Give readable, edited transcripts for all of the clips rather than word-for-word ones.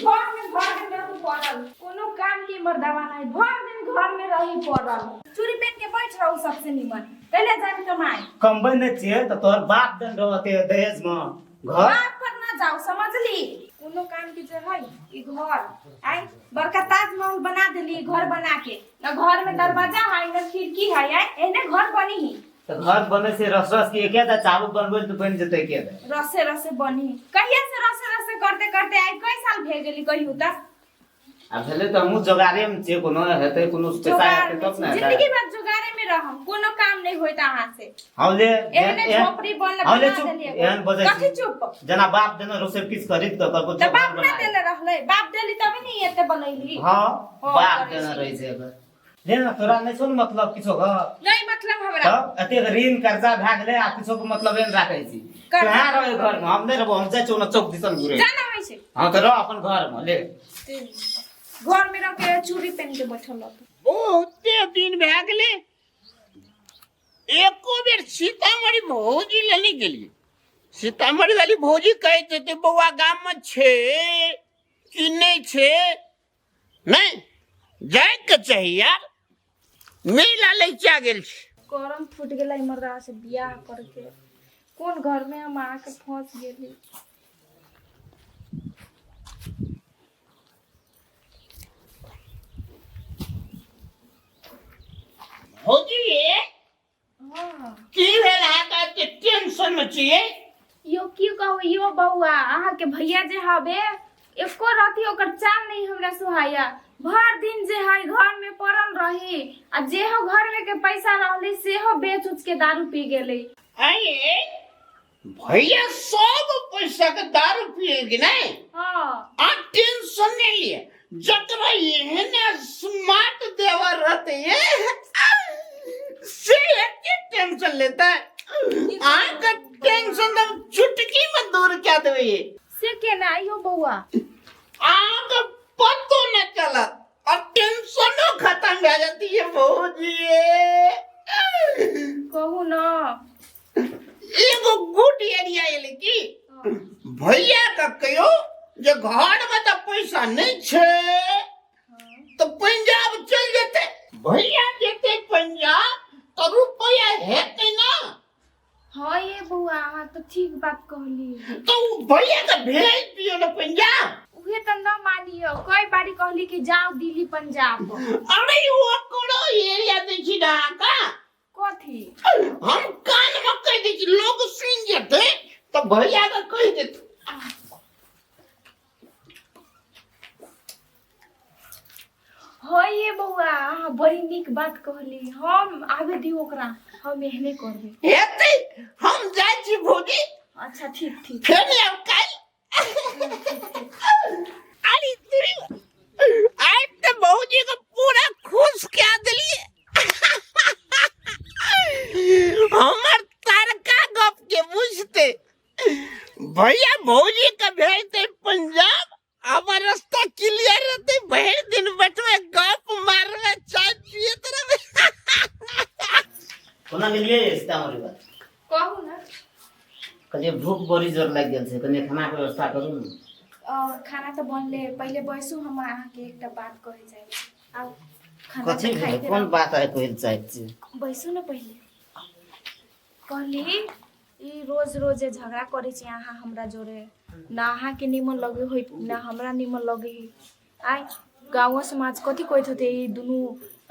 भर दिन रहू पड़ल कोनो काम के मर्दावा नहीं भर दिन घर में रही पड़ल चूड़ी पहन के बैठ रहू सबसे निमन पहले जान कमाए कमबै न छिए त तोहर बाप दन रहते दहेज में घर बाप पर ना जाओ समझली कोनो काम के जे है ई घर आई बड़का ताजमहल बना देली घर बना के न घर में दरवाजा है न खिड़की है आई एने घर बनी ही तो घर बने से रस रस के के दा चावल बनबे तो बन जते के दा रसे रसे बनी कहिया से रसे रसे करते करते आई कई साल भेजली कहियो त अब चले तो हम जोगारे में छे कोनो हेते कोनो पैसा हेते तब ना जिंदगी भर जोगारे में रहम कोनो काम नहीं होइत अहां से हौले एने झोपड़ी बनल बना देली एहन बजे कथि चुप जना बाप देना रोसे किस खरीद तो करको तो बाप ना देले रहले बाप देली तब नहीं एते बनैली हां बाप देना रही से लेना तोरा नहीं सुन मतलब किछो ग नहीं मतलब हमरा त एते ऋण कर्जा भाग ले आ किछो के मतलब एन राखै छी कहां रहे घर में हम नहीं रहबो हम जाय चौना चौक दिसन घुरे जाना होई छै हां त रह अपन घर में ले घर में रह के चूड़ी पहन के बैठल बहुते दिन भए गेलै एको बेर सीतामढ़ी भौजी लेने गेलिए सीतामढ़ी वाली भौजी कहते थे बौआ गाम में छे कि नहीं छे नहीं जाए के चाहिए यार मेला लैचा गेल छै करम फूट गेलै मर्दा से बियाह करके कोन घर में हम आके फंस गेली भौजी हां की भेल है के टेंशन में छिए यो की कहू यो बौआ अहाँ के भैया जे हबे एको राती ओकर चाल नहीं हमरा सुहाया भर दिन जे है घर में पड़ल रही आ जे हो घर में के पैसा रहले से हो बेच उच के दारू पी गेले आइए भैया सब पैसा के दारू पिएगी नहीं हां आ टेंशन नहीं लिए जतरा एहने स्मार्ट देवर रहते हैं से एक टेंशन लेता है आंख का टेंशन तो चुटकी में दूर क्या देवे से के ना यो बौआ आंख पतो न चला और टेंशनो खत्म हो जाती है भौजी कहू ना एगो गुड एरिया है लेकी भैया का कहो जे घर में तो पैसा नहीं छे तो पंजाब चल जेते भैया जेते पंजाब तो रुपया हेते ना हां ये बौआ अहाँ तो ठीक बात कहली तो भैया का भेज दियो ना पंजाब उहे त न मानियो कई बारी कहली कि जाओ दिल्ली पंजाब अरे वो कोड़ो एरिया देखी ना का कथी हम कान में कह दी कि लोग सुन जेते तो भैया का कह देते हां ये बौआ अहाँ बड़ी निक बात कहली हम आवे दी ओकरा हम एहने करबे हेते हम जाय छी भौजी अच्छा ठीक ठीक फिर नहीं अब कल अरे तेरी आज तो भौजी को पूरा खुश क्या दिलिए हमर तारका गप के बुझते भैया भौजी का भेजते पंजाब अब रास्ता क्लियर रहते भर दिन बैठवे गप मारवे चाय पिए तरह कोना मिलिए सीतामढ़ी बात कहू ना कने भूख बड़ी जोर लग गेल छै कने खाना के व्यवस्था करू न खाना तो बनले पहले बैसू हम अहाँ के एकटा बात कहे जाय आउ खाना कथि खाइ कोन बात है कोइ चाहै छी बैसू ना पहले कहली ई रोज रोज झगड़ा करे छी अहाँ हमरा जोरे ना अहाँ के निमन लगे होई ना हमरा निमन लगे आई गाँव समाज कथी कहत होते ई दुनू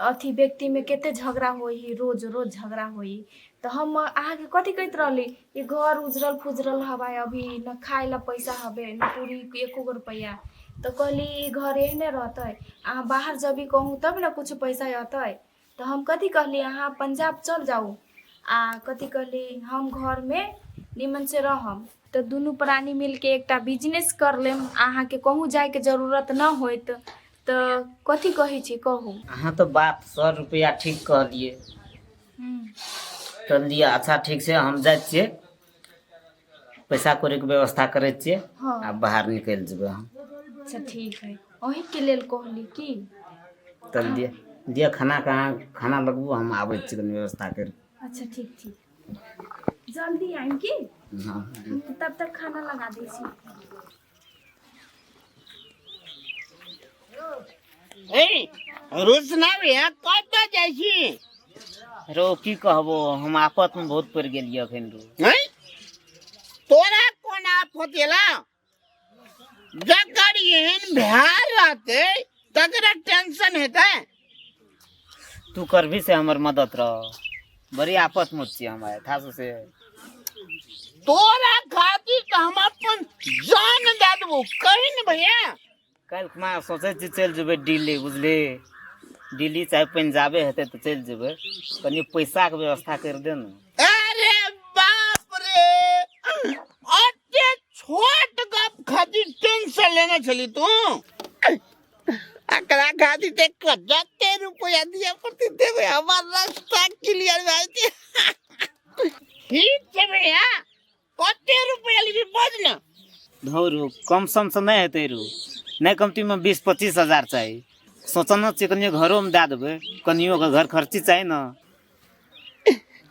अथी व्यक्ति में केते झगड़ा होई रोज रोज झगड़ा होई तो हम अहाँ के कथी कहत रहली ई घर उजरल फुजरल हवाई अभी न खाए ला पैसा हबे न पूरी एको गो रुपया तो कहली ई घर एहने रहते अहाँ बाहर जबी कहूँ तब न कुछ पैसा अतै तो हम कथी कहली अहाँ पंजाब चल जाऊ आ कथी कहली हम घर में निमन से रहम तो दुनू प्राणी मिल के एकटा बिजनेस कर लेम अहाँ के कहूँ जाए के जरूरत न होइत तो कथी कही छी कहू अहाँ तो बात 100 रुपया ठीक कहलिए कर लिया अच्छा ठीक से हम जाय छिए पैसा कौड़ी के व्यवस्था करे छिए हाँ। आ बाहर निकल जेबे हम अच्छा ठीक है ओही के लेल कहली की तब दिया खाना कहाँ खाना लगबू हम आबै छी कनी व्यवस्था कर अच्छा ठीक ठीक जल्दी आइम की हां तब तक खाना लगा दै छी रुसना भैया कतऽ जाइ छी? रो की कहबो, हम आफत में बहुत पड़ गेलिए अखन रो। हैं? तोरा कोन आफत एला? जकर एहन भैया रहते तकरा टेंशन हेतै। तू करभी से हमर मदद रह, बड़ी आफत में छी हम था से। तोरा खातिर तो हम अपन जान दे देबो, कही न भैया। कल मैं सोचे छी चल जेबे दिल्ली, बुझले? दिल्ली चाहे पंजाबे हेते तो चल जेबे, कनी पैसा के व्यवस्था कर दे न। अरे बाप रे, अते छोट गप खातिर टेंशन लेने चली तू? अकरा खातिर ते कते रुपया दिया पड़ती थे भाई, हमार रास्ता क्लियर भाई थे। ठीक है भैया, कते रुपया लेबी बज ना? धौरू कम सम से नहीं हेते रू, नहीं कमती में 20-25 हजार चाहिए। सोचना चाहिए कनियो घरों में दे देबे, कनियो के घर खर्ची चाहिए ना।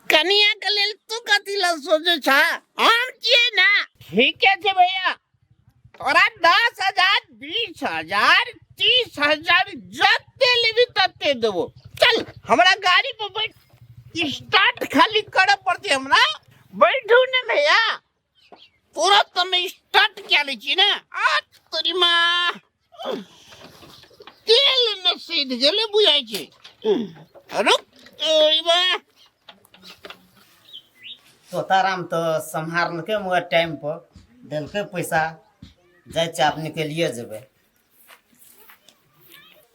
कनिया के लेल तू कथी ला सोचे छा? हम छिए ना। ठीक है छे भैया, तोरा 10,000, 20,000, 30,000 जते लेबी तते देबो। चल हमरा गाड़ी पे बैठ, स्टार्ट खाली करे पड़ती हमरा। बैठू ने भैया, तुरंत में स्टार्ट क्या ले छी ना। आ तेरी माँ, तेल न सीध गेले बुझाई छे। रुक तेरी माँ। तोताराम तो संहारन के मुआ टाइम पर दिल के पैसा जाय चाप निकलिए जेबे।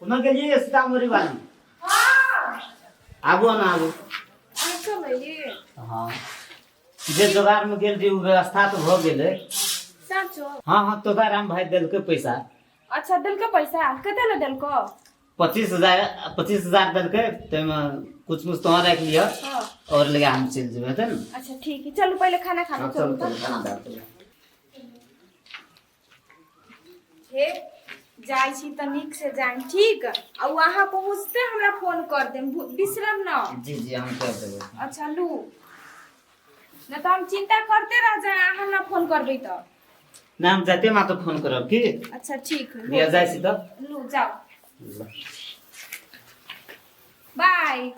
पुनः गेलिए सीतामढ़ी वाली। आबो ना आबो। अच्छा भैया। हाँ, जे जोगार में गेल रही व्यवस्था तो हो गेले। साचो? हाँ, तोताराम भाई दिल के पैसा। अच्छा दिल का पैसा कते ले दिल को? 25,000 दिल के, कुछ तो रख लिया। हाँ। और लगे हम चल जेबे त न। अच्छा ठीक है, चलो पहले खाना खा लो। चलो खाना दे। हे जाई छी त नीक से जाई, ठीक? और वहां पहुंचते हमरा फोन कर देम, बिसरम ना। जी हम कर देबे। अच्छा लू, न तो हम चिंता करते रह जाए, अहाँ ना फोन करबे तो। ना हम जाते मा तो फोन करब की। अच्छा ठीक है, लिया जाय छी तो। लू जाओ, बाय।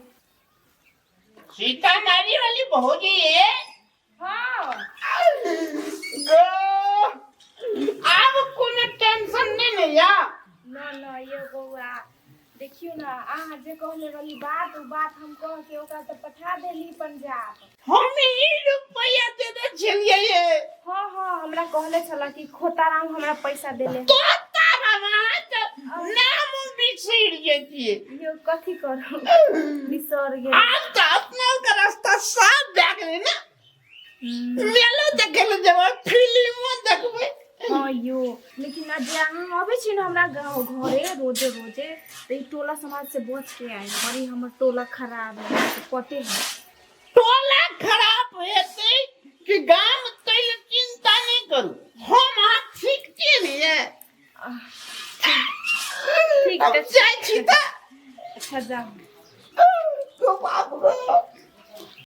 सीतामढ़ी वाली भौजी है। हाँ अब कोनो टेंशन नहीं लिया। ना ये बउआ देखियो ना, अहाँ जे कहले वाली बात, वो बात हम कह के ओकरा तो पठा देली पंजाब। हम ही रुपया दे दे चलिए ये। हाँ हमरा कहले छला कि खोताराम हमरा पैसा देले। तो तारा नाम बिछड़ जेती। यो कथी करू, बिसर गेल। आज तो अपना का रास्ता साफ देख ले ना। मेलो देखले जब फिल्म देखबे। हाँ यो, लेकिन ना जे अहाँ आबे छी ना हमरा गांव घरे रोजे तो ई टोला समाज से बच के आई। बड़ी हमर टोला खराब है, पते है। टोला खराब हेते कि गांव तैले चिंता नहीं करू, हम आप ठीक के नहीं है। ठीक अब है, जाय छी त। अच्छा जाओ। तो बाप रे।